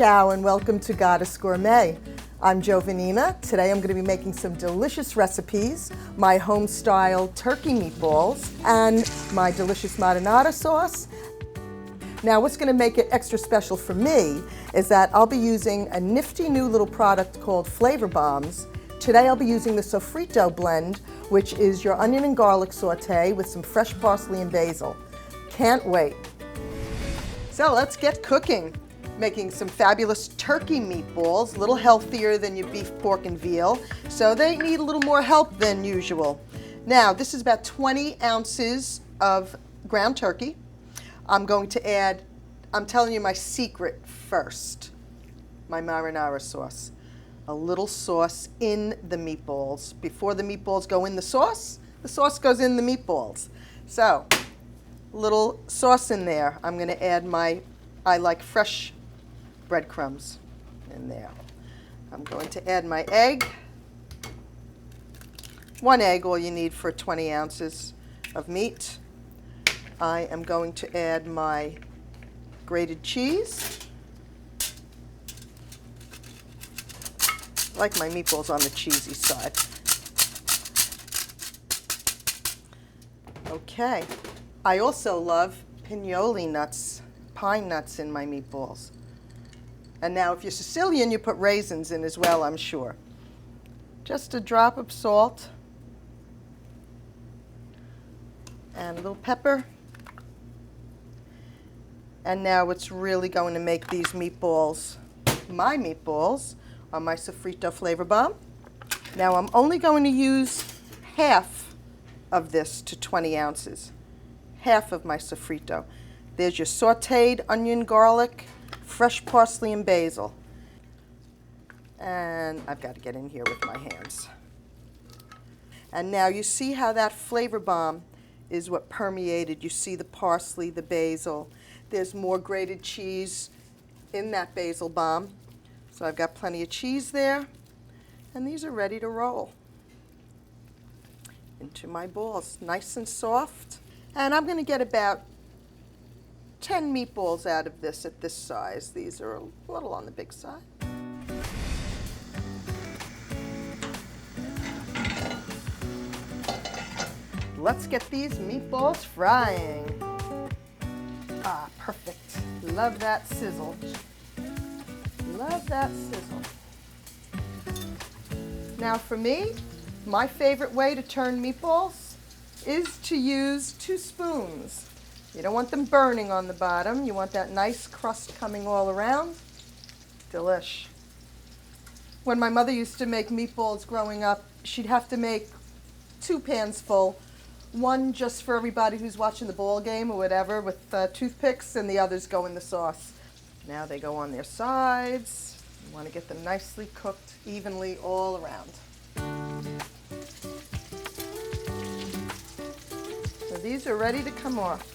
Ciao and welcome to Goddess Gourmet. I'm Giovannina. Today I'm going to be making some delicious recipes, my home-style turkey meatballs and my delicious marinara sauce. Now what's going to make it extra special for me is that I'll be using a nifty new little product called Flavor Bombs. Today I'll be using the sofrito blend, which is your onion and garlic saute with some fresh parsley and basil. Can't wait. So let's get cooking. Making some fabulous turkey meatballs, a little healthier than your beef, pork, and veal, so they need a little more help than usual. Now, this is about 20 ounces of ground turkey. I'm going to add, I'm telling you my secret first, my marinara sauce. A little sauce in the meatballs. Before the meatballs go in the sauce goes in the meatballs. So, little sauce in there. I'm going to add I like fresh breadcrumbs in there. I'm going to add my egg. 1 egg, all you need for 20 ounces of meat. I am going to add my grated cheese. I like my meatballs on the cheesy side. Okay. I also love pinoli nuts, pine nuts in my meatballs. And now if you're Sicilian, you put raisins in as well, I'm sure. Just a drop of salt and a little pepper. And now what's really going to make these meatballs, my meatballs, are my sofrito flavor bomb. Now I'm only going to use half of this to 20 ounces. Half of my sofrito. There's your sauteed onion, garlic, fresh parsley and basil. And I've got to get in here with my hands. And now you see how that flavor bomb is what permeated. You see the parsley, the basil. There's more grated cheese in that basil bomb. So I've got plenty of cheese there. And these are ready to roll into my balls. Nice and soft. And I'm going to get about 10 meatballs out of this at this size. These are a little on the big side. Let's get these meatballs frying. Ah, perfect. Love that sizzle. Love that sizzle. Now for me, my favorite way to turn meatballs is to use 2 spoons. You don't want them burning on the bottom. You want that nice crust coming all around. Delish. When my mother used to make meatballs growing up, she'd have to make 2 pans full. One just for everybody who's watching the ball game or whatever with toothpicks, and the others go in the sauce. Now they go on their sides. You want to get them nicely cooked evenly all around. So these are ready to come off.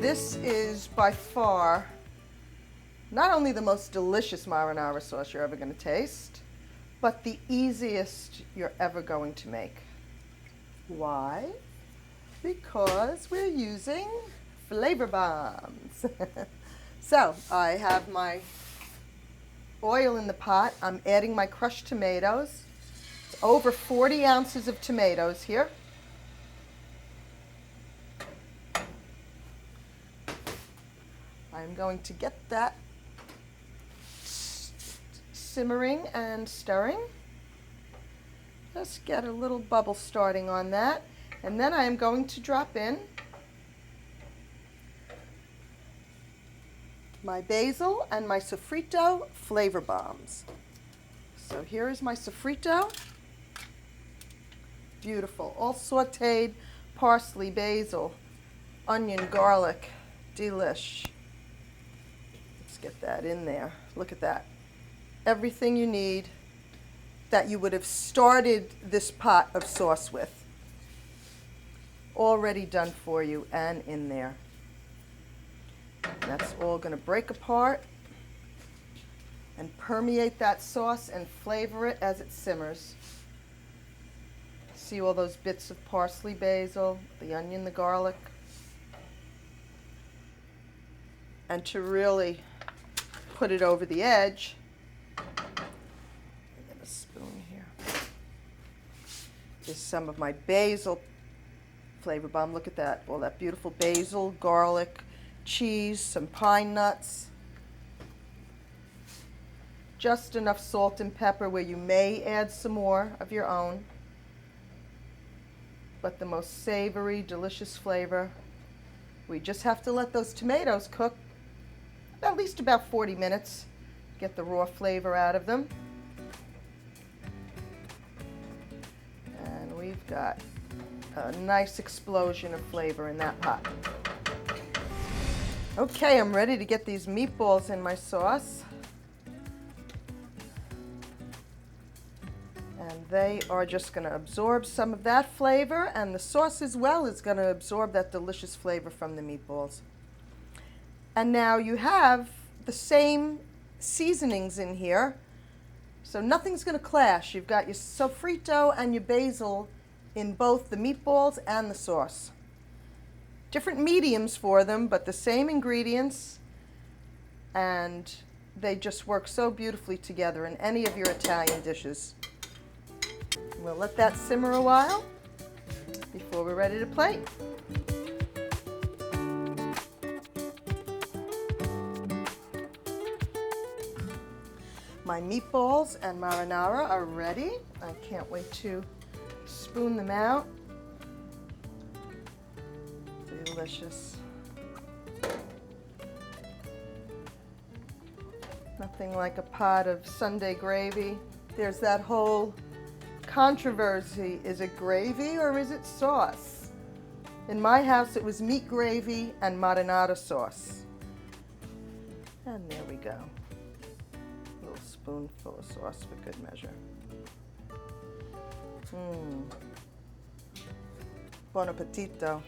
This is by far not only the most delicious marinara sauce you're ever going to taste, but the easiest you're ever going to make. Why? Because we're using flavor bombs. So I have my oil in the pot. I'm adding my crushed tomatoes. It's over 40 ounces of tomatoes here. I'm going to get that simmering and stirring. Just get a little bubble starting on that. And then I am going to drop in my basil and my sofrito flavor bombs. So here is my sofrito. Beautiful. All sauteed parsley, basil, onion, garlic. Delish. Get that in there. Look at that. Everything you need that you would have started this pot of sauce with. Already done for you and in there. That's all going to break apart. and permeate that sauce and flavor it as it simmers. See all those bits of parsley, basil, the onion, the garlic. And to really put it over the edge, get a spoon here, is some of my basil flavor bomb. Look at that, all that beautiful basil, garlic, cheese, some pine nuts. Just enough salt and pepper where you may add some more of your own. But the most savory, delicious flavor. We just have to let those tomatoes cook at least about 40 minutes. Get the raw flavor out of them. And we've got a nice explosion of flavor in that pot. Okay, I'm ready to get these meatballs in my sauce. And they are just going to absorb some of that flavor, and the sauce as well is going to absorb that delicious flavor from the meatballs. And now you have the same seasonings in here, so nothing's going to clash. You've got your sofrito and your basil in both the meatballs and the sauce. Different mediums for them, but the same ingredients, and they just work so beautifully together in any of your Italian dishes. We'll let that simmer a while before we're ready to plate. My meatballs and marinara are ready. I can't wait to spoon them out. Delicious. Nothing like a pot of Sunday gravy. There's that whole controversy. Is it gravy or is it sauce? In my house it was meat gravy and marinara sauce. And there we go. A little spoonful of sauce for good measure. Buon appetito.